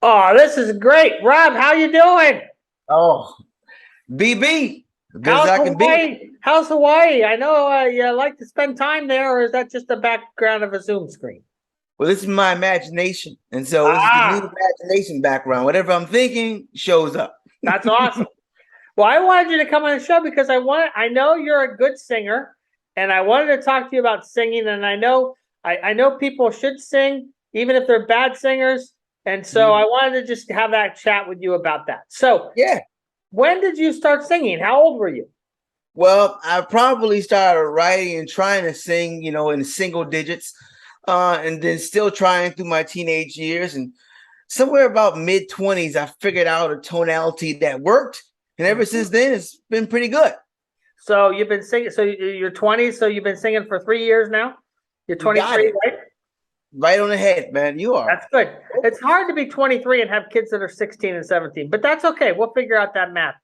Oh, this is great. Rob, how you doing? Oh, BB, as good as How's I can be. Hawaii? How's Hawaii? I know you like to spend time there, or is that just the background of a Zoom screen? Well, this is my imagination. And so this is the new Ah, imagination background. Whatever I'm thinking shows up. that's awesome. Well, I wanted you to come on the show because I know you're a good singer, and I wanted to talk to you about singing. And I know people should sing, even if they're bad singers. And so I Mhm. wanted to just have that chat with you about that. So, Yeah. when did you start singing? How old were you? Well, I probably started writing and trying to sing, in single digits, and then still trying through my teenage years. And somewhere about mid 20s, I figured out a tonality that worked. And ever since then, it's been pretty good. So you've been singing. So you're 20. So you've been singing for 3 years now. You're You got 23, it right? right on the head, man. You are. That's good. It's hard to be 23 and have kids that are 16 and 17, but that's okay. We'll figure out that math.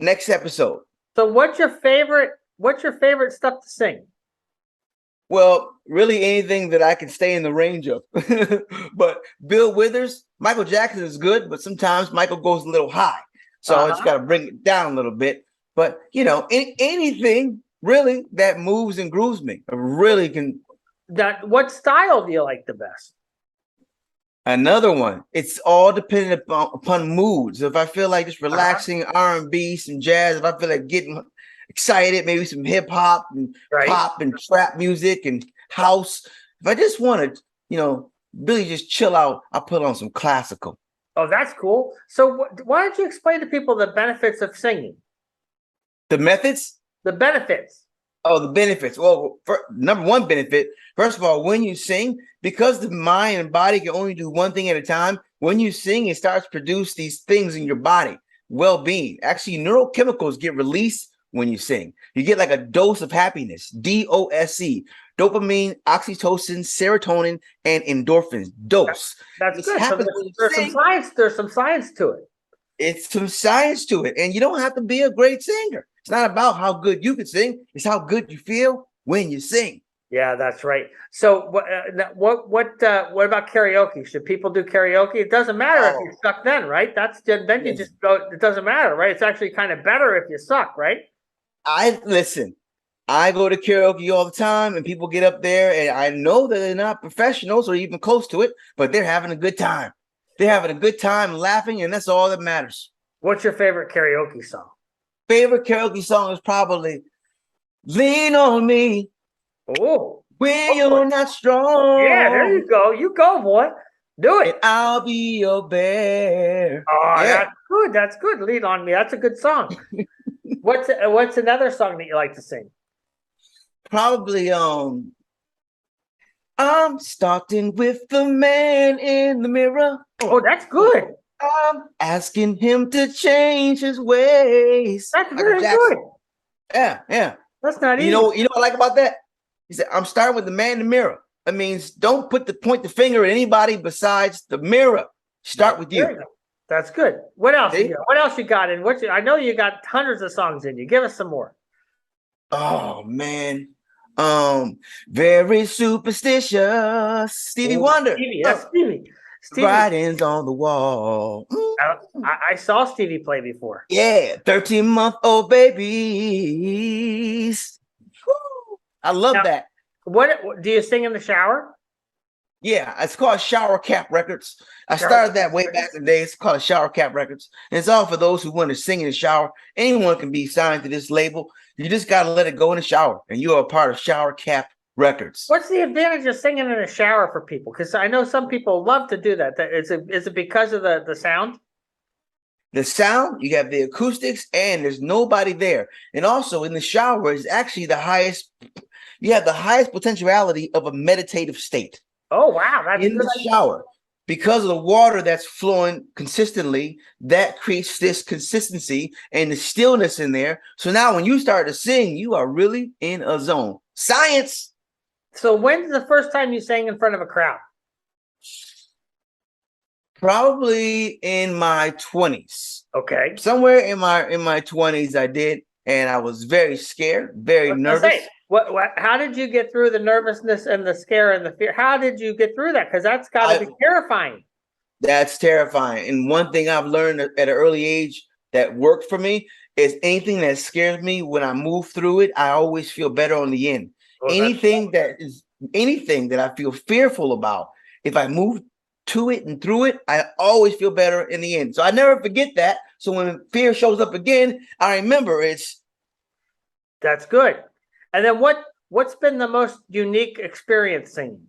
Next episode. So what's your favorite? What's your favorite stuff to sing? Well, really anything that I can stay in the range of. But Bill Withers, Michael Jackson is good, but sometimes Michael goes a little high. So I just Uh-huh. got to bring it down a little bit. But, anything really that moves and grooves me. I really can. What style do you like the best? Another one. It's all dependent upon moods. If I feel like just Uh-huh. relaxing R&B, some jazz, if I feel like getting excited, maybe some hip hop and Right. pop and trap music and house. If I just want to, really just chill out, I'll put on some classical. Oh, that's cool. So why don't you explain to people the benefits of singing? The methods. The benefits. Oh, the benefits. Well, number one benefit, first of all, when you sing, because the mind and body can only do one thing at a time, when you sing, it starts to produce these things in your body, well-being. Actually, neurochemicals get released when you sing. You get like a dose of happiness, DOSE, dopamine, oxytocin, serotonin, and endorphins. Dose. That's This good. So happens when you there's some sing. science. There's some science to it. It's some science to it. And you don't have to be a great singer. It's not about how good you can sing. It's how good you feel when you sing. Yeah, that's right. So what about karaoke? Should people do karaoke? It doesn't matter if you Oh, suck then, right? That's just, then you listen, just go. It doesn't matter, right? It's actually kind of better if you suck, right? I listen. I go to karaoke all the time, and people get up there, and I know that they're not professionals or even close to it, but they're having a good time. They're having a good time laughing, and that's all that matters. What's your favorite karaoke song? Favorite karaoke song is probably Lean on Me Oh, when go for you're it. not Yeah, there strong, you go. You go, boy. Do and it. I'll be your bear. Oh, Yeah. that's good. That's good. Lead on me. That's a good song. What's another song that you like to sing? Probably I'm starting with the man in the mirror. Oh, that's good. I'm asking him to change his ways. That's Michael very Jackson. good. Yeah, yeah. That's not You easy. know, what I like about that? He said, I'm starting with the man in the mirror. That means don't point the finger at anybody besides the mirror. Start with There you. you go. That's good. What else? See? What else you got in? I know you got hundreds of songs in you. Give us some more. Oh man. Very superstitious. Stevie Oh, Wonder. Stevie. That's Stevie. Stevie. Writings on the wall. I saw Stevie play before. Yeah, 13-month-old babies. Woo. I love Now, that. what do you sing in the shower? Yeah, it's called Shower Cap Records. I Shower. started that way back in the day. It's called Shower Cap Records. And it's all for those who want to sing in the shower. Anyone can be signed to this label. You just got to let it go in the shower, and you are a part of Shower Cap Records. What's the advantage of singing in a shower for people? Because I know some people love to do that. Is it because of the sound? The sound, you have the acoustics, and there's nobody there. And also in the shower is actually you have the highest potentiality of a meditative state. Oh wow, that's In good. the shower, because of the water that's flowing consistently, that creates this consistency and the stillness in there. So now when you start to sing, you are really in a zone. Science. So when's the first time you sang in front of a crowd? Probably in my 20s. Okay. Somewhere in my 20s I did, and I was very scared, very nervous. How did you get through the nervousness and the scare and the fear? How did you get through that? Because that's got to be terrifying. That's terrifying. And one thing I've learned at an early age that worked for me is anything that scares me, when I move through it, I always feel better on the end. Oh, Anything that I feel fearful about, if I move to it and through it, I always feel better in the end. So I never forget that. So when fear shows up again, I remember that's good. And then what's been the most unique experience singing?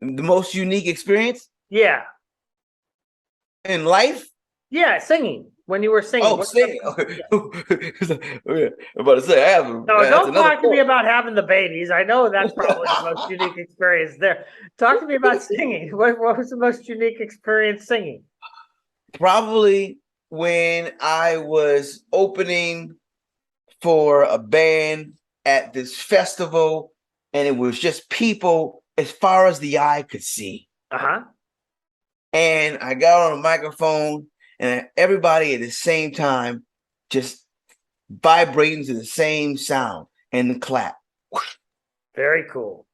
the most unique experience Yeah. in life. Yeah, singing. When you were singing. Oh, singing. I'm about to say, I have. No, That's don't another talk to me point. about having the babies. I know that's probably the most unique experience there. Talk to me about singing. What was the most unique experience singing? Probably when I was opening for a band at this festival, and it was just people as far as the eye could see. Uh-huh. And I got on a microphone, and everybody at the same time just vibrating to the same sound and the clap. Very cool.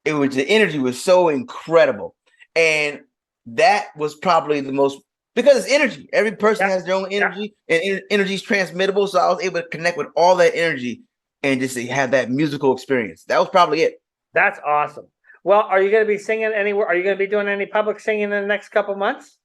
It was, the energy was so incredible. And that was probably the most, because it's energy. Every person Yep. has their own Yep. energy, and energy is transmittable. So I was able to connect with all that energy and just have that musical experience. That was probably it. That's awesome. Well, are you going to be singing anywhere? Are you going to be doing any public singing in the next couple months?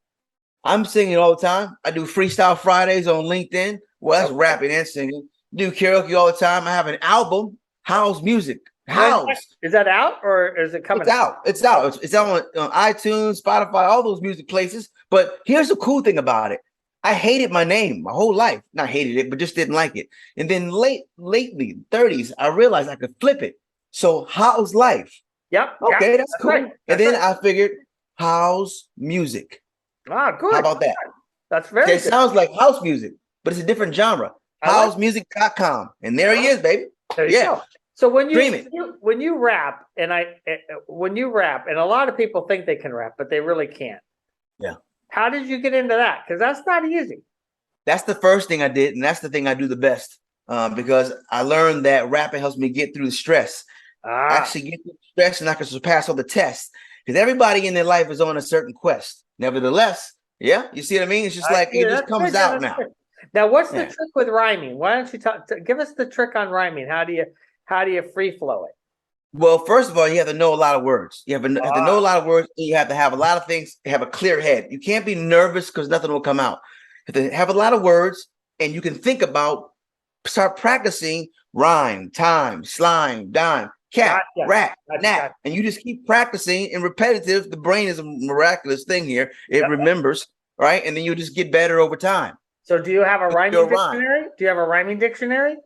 I'm singing all the time. I do Freestyle Fridays on LinkedIn. Well, that's Okay. rapping and singing. Do karaoke all the time. I have an album, Howze Music. Howze. Is that out or is it coming It's out. It's out. It's out on iTunes, Spotify, all those music places. But here's the cool thing about it. I hated my name my whole life. Not hated it, but just didn't like it. And then lately, 30s, I realized I could flip it. So how's life? Yep. Okay, Yeah, that's cool. right. And then I figured, how's music? Ah, good. How about that? That's very It good. sounds like house music, but it's a different genre. I like Housemusic.com. And there he is, baby. There you go. So when Stream it. when you rap, and when you rap, and a lot of people think they can rap, but they really can't. Yeah. How did you get into that? Because that's not easy. That's the first thing I did, and that's the thing I do the best. Because I learned that rapping helps me get through the stress. Actually get through the stress, and I can surpass all the tests. Because everybody in their life is on a certain quest. Nevertheless, yeah, you see what I mean? It's just like it just comes out now. Now, what's the trick with rhyming? Why don't you give us the trick on rhyming? How do you free flow it? Well, first of all, you have to know a lot of words. You have to know a lot of words. And you have to have a lot of things. Have a clear head. You can't be nervous because nothing will come out. You have to have a lot of words, and you can think about, start practicing rhyme, time, slime, dime, cat, rat, nap, and you just keep practicing and repetitive. The brain is a miraculous thing here. It remembers, right? And then you just get better over time. So do you have a rhyming dictionary? Do you have a rhyming dictionary?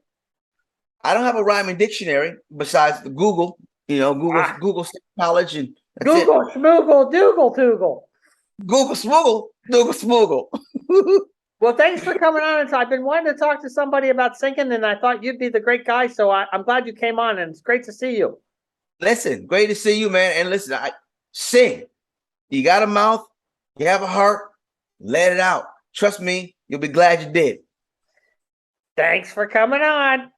I don't have a rhyming dictionary besides the Google, Google College and Google Schmoogle Doogle Toogle. Google Smoogle. Well, thanks for coming on. And so I've been wanting to talk to somebody about singing, and I thought you'd be the great guy. So I'm glad you came on, and it's great to see you. Listen, great to see you, man. And listen, I sing. You got a mouth, you have a heart, let it out. Trust me, you'll be glad you did. Thanks for coming on.